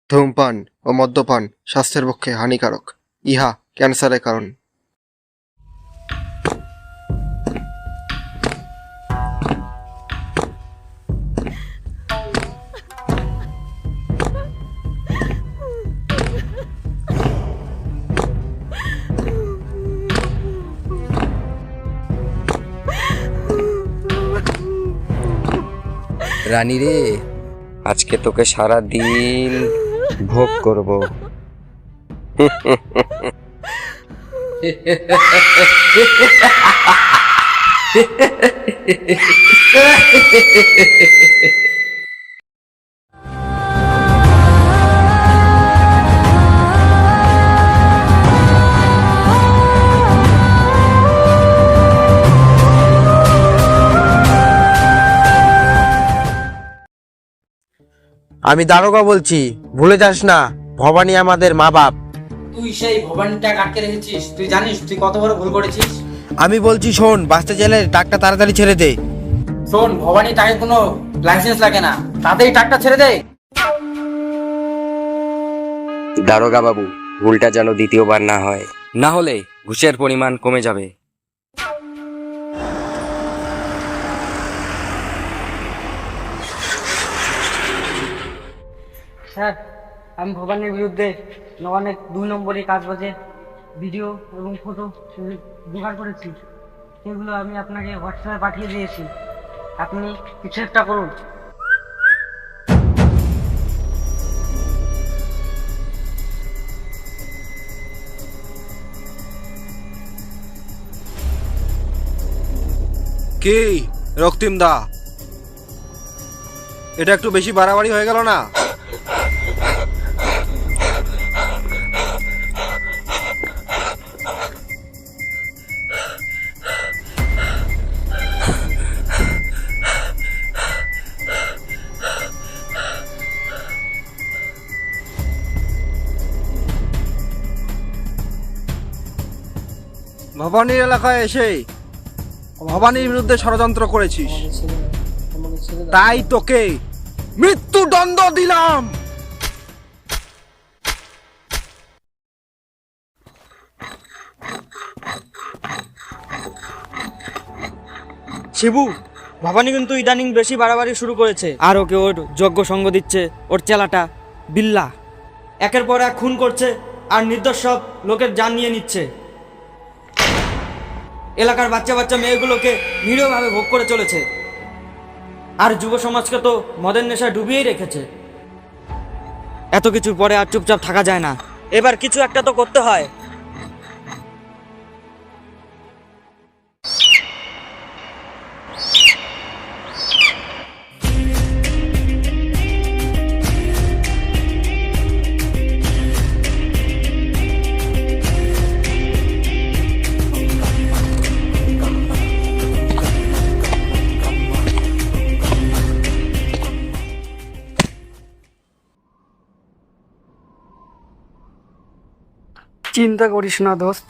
ধূমপান ও মদ্যপান স্বাস্থ্যের পক্ষে হানিকারক। ইহা ক্যান্সারের কারণ। রানী রে, আজকে তোকে সারা দিন ভোগ করব। আমি দারোগা বলছি, ভুলে যাস না ভবানী আমাদের মা বাপ। তুই সেই ভবানীটা আটকে রেখেছিস। তুই জানিস তুই কত বড় ভুল করেছিস। আমি বলছি শোন, বাঁচতে চাইলে টাকটা তাড়াতাড়ি ছেড়ে দে। শোন, ভবানী টাকে কোনো লাইসেন্স লাগে না, তাতেই টাকটা ছেড়ে দে। দারোগা বাবু, ভুলটা যেন দ্বিতীয়বার না হয়, না হলে ঘুষের পরিমাণ কমে যাবে। স্যার, আমি ভবানীর বিরুদ্ধে অনেক 2 নম্বরই কাগজে ভিডিও এবং ফটো জোগাড় করেছি। সেগুলো আমি আপনাকে হোয়াটসঅ্যাপে পাঠিয়ে দিয়েছি। আপনি কিছু একটা করুন। কি রক্তিম দা, এটা একটু বেশি বাড়াবাড়ি হয়ে গেল না? ভবানীর এলাকায় এসে ভবানীর বিরুদ্ধে ষড়যন্ত্র করেছিস, তাই তোকে মৃত্যুদণ্ড দিলাম। শিবু, ভবানী কিন্তু ইদানিং বেশি বাড়াবাড়ি শুরু করেছে। আর ওকে ওর যোগ্য সঙ্গ দিচ্ছে ওর চেলাটা বিল্লা। একের পর এক খুন করছে আর নির্দোষ সব লোকের জান নিয়ে নিচ্ছে। এলাকার বাচ্চা বাচ্চা মেয়েগুলোকে নিরীহভাবে ভোগ করে চলেছে। আর যুব সমাজকে তো মদের নেশায় ডুবিয়েই রেখেছে। এত কিছুর পরে আর চুপচাপ থাকা যায় না, এবার কিছু একটা তো করতে হয়। চিন্তা করিস না দোস্ত,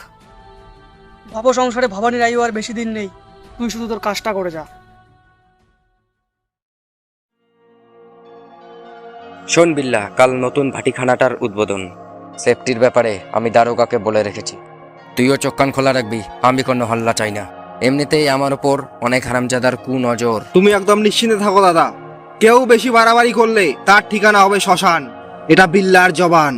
ভব সংসারে ভবানীর আয়ু আর বেশি দিন নেই। তুই শুধু তোর কাজটা করে যা। শোন বিল্লা, কাল নতুন ভাটিখানাটার উদ্বোধন। সেফটির ব্যাপারে আমি দারোগাকে বলে রেখেছি। তুইও চোখ কান খোলা রাখবি, আমি কোনো হল্লা চাই না। এমনিতেই আমার ওপর অনেক হারামজাদার কুনজর। তুমি একদম নিশ্চিন্তে থাকো দাদা, কেউ বেশি বাড়াবাড়ি করলে তার ঠিকানা হবে শ্মশান। এটা বিল্লার জবান।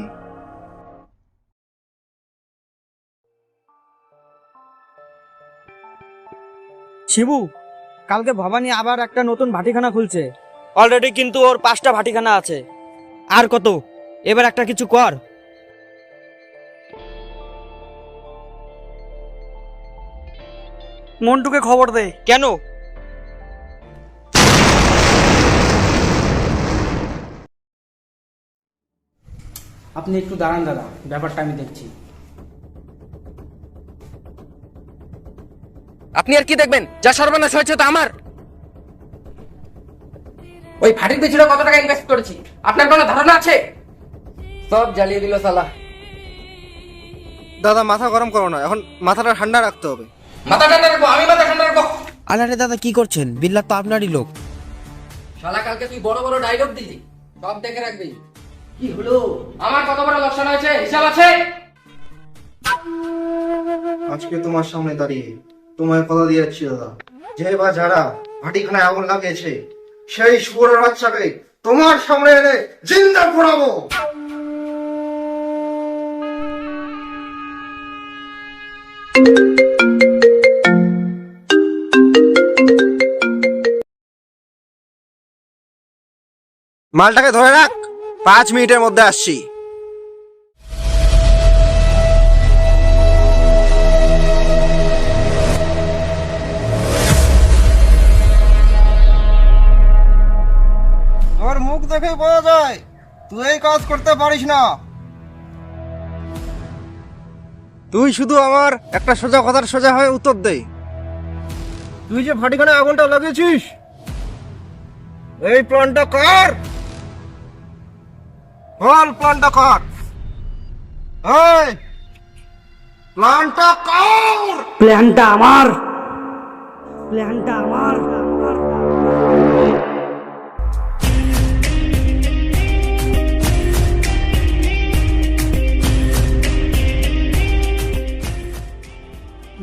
শিবু, কালকে ভবানী আবার একটা নতুন ভাটিখানা খুলছে। অলরেডি কিন্তু ওর 5টা ভাটিখানা আছে। আর কত, এবার একটা কিছু কর। মন্টুকে খবর দে। কেন? আপনি একটু দাঁড়ান দাদা, ব্যাপারটা আমি দেখছি। আপনি আর কি দেখবেন? যা সর্বনাশ হয়েছে তো আমার। ওই ভাটির পিছনে কত টাকা ইনভেস্ট করেছি আপনার কোনো ধারণা আছে? সব জ্বালিয়ে দিল শালা। দাদা মাথা গরম করো না, এখন মাথাটা ঠান্ডা রাখতে হবে। মাথা ঠান্ডা রাখবো, আমি মাথা ঠান্ডা রাখবো। আরে দাদা কি করছেন? বিল্লাহ তো আপনারই লোক। শালা কালকে তুই বড় বড় ডায়লগ দিলি, সব দেখে রাখবি। কি হলো? আমার কত বড় লোকসান হয়েছে হিসাব আছে? আজকে তোমার সামনে দাঁড়িয়ে তোমায় কথা দিয়ে যাচ্ছি দাদা, যে বা যারা ভাটিখানায় আগুন লাগিয়েছে সেই শুয়োরের বাচ্চাকে তোমার সামনে এনে জিন্দা পোড়াবো। মালটাকে ধরে রাখ, 5 মিনিটের মধ্যে আসছি। আমার মুখ দেখে বোঝা যায় তুই এই কাজ করতে পারিস না। তুই শুধু আমার একটা সোজা কথার সোজা হয়ে উত্তর দে। তুই যে ভাটিখানে আগুনটা লাগিয়েছিস, এই প্ল্যানটা কার? বল প্ল্যানটা কার? এই প্ল্যানটা কার? প্ল্যানটা আমার, প্ল্যানটা আমার।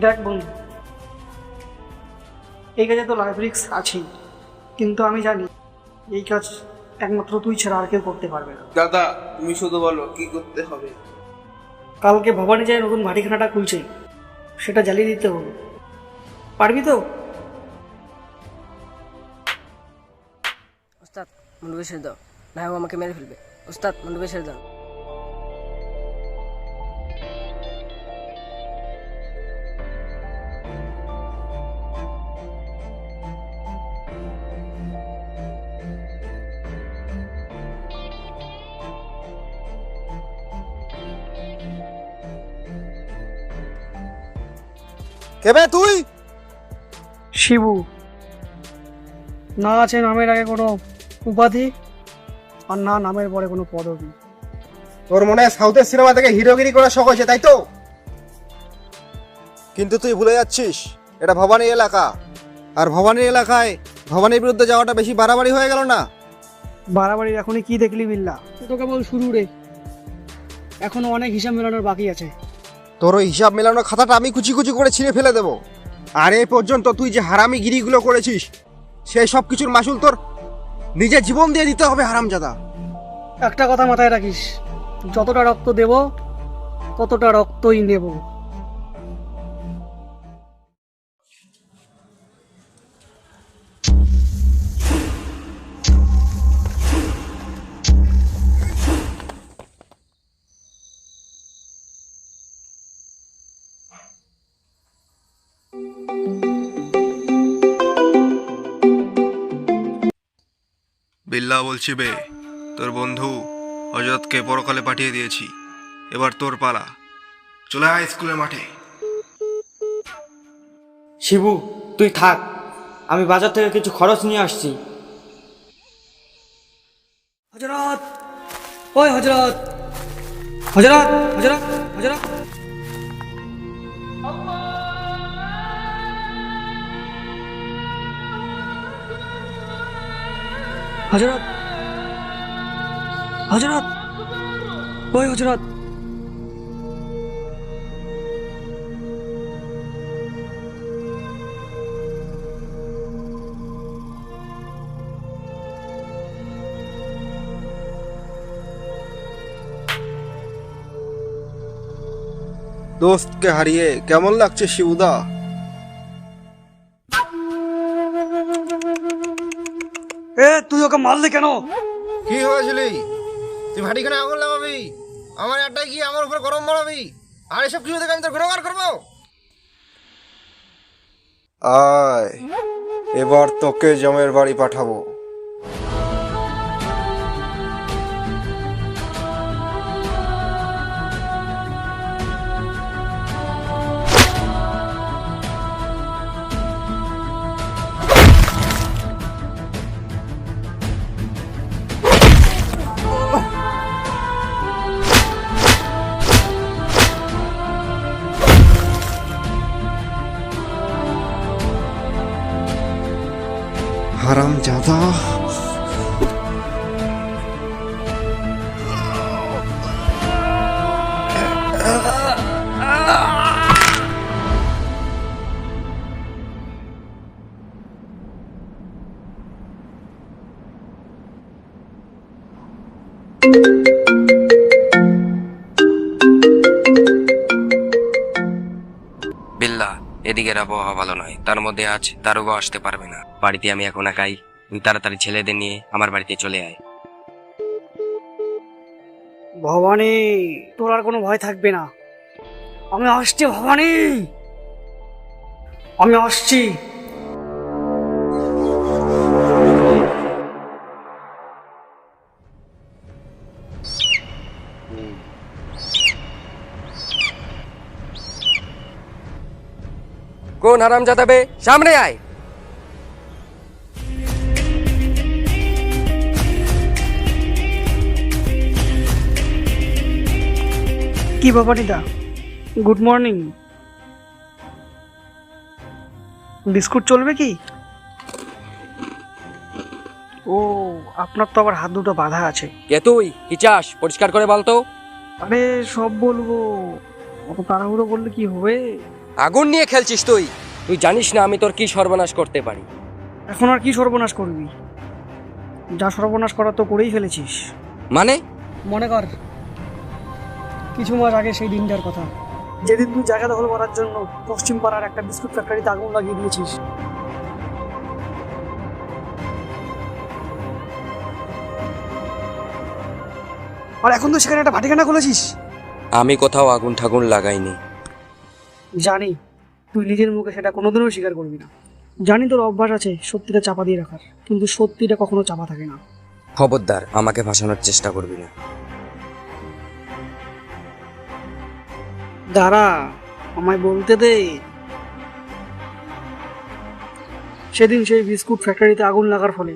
দেখ বন্ধু, এই কাজে তো লাইফ রিস্ক আছেই, কিন্তু আমি জানি এই কাজ একমাত্র তুই ছাড়া আর কেউ করতে পারবে না। দাদা তুমি শুধু বলো কি করতে হবে। কালকে ভবানী যায় নতুন ভাটিখানাটা খুলছে, সেটা জ্বালিয়ে দিতে হবে। পারবি তো? ওস্তাদ মন্ডপে ছেড়ে দাও, না হয় ও আমাকে মেরে ফেলবে। ওস্তাদ মন্ডপে ছেড়ে দাও। কেবে তুই? শিবু। না আছে নামের আগে কোনো উপাধি, আর না নামের পরে কোনো পদবি। তোর মনে হয় সাউথের সিনেমা থেকে হিরোগিরি করার শখ হয়েছে, তাই তো? কিন্তু তুই ভুলে যাচ্ছিস এটা ভবানী এলাকা, আর ভবানীর এলাকায় ভবানীর বিরুদ্ধে যাওয়াটা বেশি বাড়াবাড়ি হয়ে গেল না? বাড়াবাড়ির এখনই কি দেখলি বিল্লা? তো কেবল শুরু রে, এখনো অনেক হিসাব মেলানোর বাকি আছে। তোর ওই হিসাব মেলানোর খাতাটা আমি কুচি কুচি করে ছিঁড়ে ফেলে দেবো। আর এই পর্যন্ত তুই যে হারামি গিরিগুলো করেছিস সেই সব কিছুর মাসুল তোর নিজের জীবন দিয়ে দিতে হবে, হারামজাদা। একটা কথা মাথায় রাখিস, যতটা রক্ত দেব ততটা রক্তই নেব। বিল্লা বলছি বে, তোর বন্ধু হযরতকে পরকালে পাঠিয়ে দিয়েছি, এবার তোর পালা। চলে আয় স্কুলের মাঠে। শিবু তুই থাক, আমি বাজার থেকে কিছু খরচ নিয়ে আসছি। হযরত, ওই হযরত, হযরত, হযরত, হযরত। হযরত, হযরত, ওই হযরত। দোস্তকে হারিয়ে কেমন লাগছে শিবুদা? তুই ওকে মারলি কেন? কি হয়েছিলি? তুই ভাটিখানে আগুন লাগাবি, আমার একটাই কি আমার উপর গরম বাড়াবি, আর এসব কিছু থেকে আমি তোর গুণগান করবো? আয়, এবার তোকে জমের বাড়ি পাঠাবো। হারামজাদা। বিল্লা, এদিকের আবহাওয়া ভালো নয়, তার মধ্যে আজ দারোগা আসতে পারবে না। বাড়িতে আমি এখন একাই। তুই তাড়াতাড়ি ছেলেদের নিয়ে আমার বাড়িতে চলে আয়। ভবানী, তোর আর কোনো ভয় থাকবে না। আমি আসছি ভবানী, আমি আসছি। কোন হারামজাদা বে, সামনে আয়। কি ভবানীদা, গুড মর্নিং। বিস্কুট চলবে কি? ও, আপনার তো আবার হাত দুটো বাঁধা আছে। কে তুই? কি চাস? পরিষ্কার করে বল তো। আরে সব বলবো, অত তাড়াহুড়ো করলে কি হবে? আগুন নিয়ে খেলছিস তুই? তুই জানিস না আমি তোর কি সর্বনাশ করতে পারি। এখন আর কি সর্বনাশ করবি? যা সর্বনাশ করার তো করেই ফেলেছিস। মানে? মনে কর কিছু মাস আগে সেই দিনটার কথা, যেদিন তুই জায়গা দখল করার জন্য পশ্চিম পাড়ার একটা বিস্কুট ফ্যাক্টরিতে আগুন লাগিয়ে দিয়েছিস। আর এখন তো সেখানে একটা ভাটিখানা খুলেছিস। আমি কোথাও আগুন ঠাগুন লাগাইনি। জানি তুই নিজের মুখে সেটা কোনোদিনও স্বীকার করবি না। জানি তোর অভ্যাস আছে সত্যিটা চাপা দিয়ে রাখার, কিন্তু সত্যিটা কখনো চাপা থাকে না। খবরদার আমাকে ফাঁসানোর চেষ্টা করবি না। দাঁড়া, আমায় বলতে দে। সেদিন সেই বিস্কুট ফ্যাক্টরিতে আগুন লাগার ফলে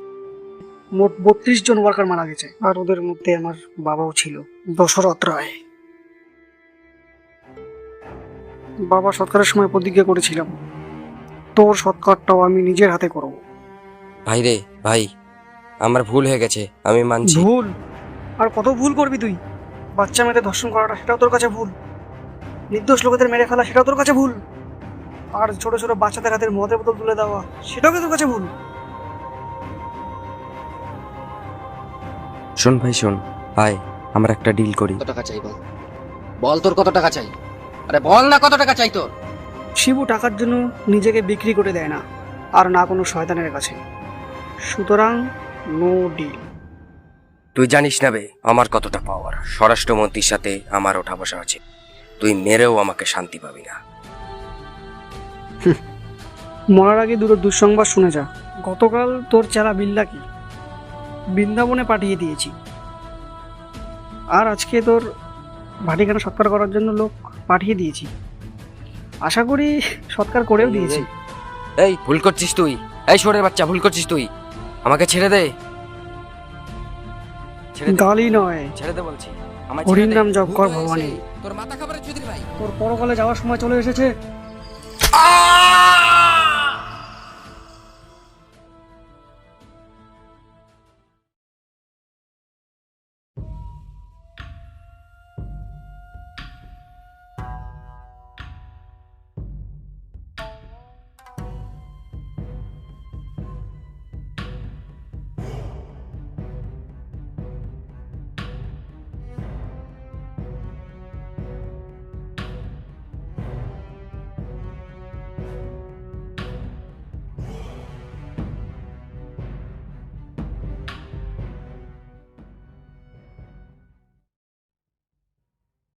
মোট 32 জন ওয়ার্কার মারা গেছে, আর ওদের মধ্যে আমার বাবাও ছিল, দশরথ রায়। বাবা সৎকারের সময় প্রতিজ্ঞা করেছিলাম তোর সৎকারটাও আমি নিজের হাতে করব। ভাই রে ভাই, আমার ভুল হয়ে গেছে, আমি মানছি। ভুল? আর কত ভুল করবি তুই? বাচ্চা মেয়েদের ধর্ষণ করাটা সেটাও তোর কাছে ভুল, নির্দোষ লোকেদের মেরে ফেলা সেটাও তোর কাছে ভুল, আর ছোট ছোট বাচ্চাদের হাতে মদের বোতল তুলে দেওয়া সেটাও কি তোর কাছে ভুল? শোন ভাই শোন, আয় আমরা একটা ডিল করি। কত টাকা চাই বল? বল তোর কত টাকা চাই? আরে বল না কত টাকা চাই তোর? শিবু টাকার জন্য নিজেকে বিক্রি করে দেয় না, আর না কোনো শয়তানের কাছে। সুতরাং নো ডিল। তুই জানিস না বে আমার কতটা পাওয়ার। স্বরাষ্ট্রমন্ত্রীর সাথে আমার ওঠা বসা আছে, তুই মেরেও আমাকে শান্তি পাবি না। মরার আগে দুটো দুঃসংবাদ শুনে যা। গতকাল তোর চেলা বিল্লাকে বৃন্দাবনে পাঠিয়ে দিয়েছি, আর আজকে তোর ভাটিখানা সৎকার করার জন্য লোক পাঠিয়ে দিয়েছি। আশা করি সৎকার করেও দিয়েছি। এই ভুল করছিস তুই, এই শোরের বাচ্চা ভুল করছিস তুই। আমাকে ছেড়ে দে, ছেড়ে দে, গালি নয়, ছেড়ে দে বলছি। আমায় হরির ছেড়ে দে। নাম জপ কর ভূত হয়েছে, ভবানী। তোর মাথা খাবারের চুদির ভাই। তোর পরকালে যাওয়ার সময় চলে এসেছে। আহ!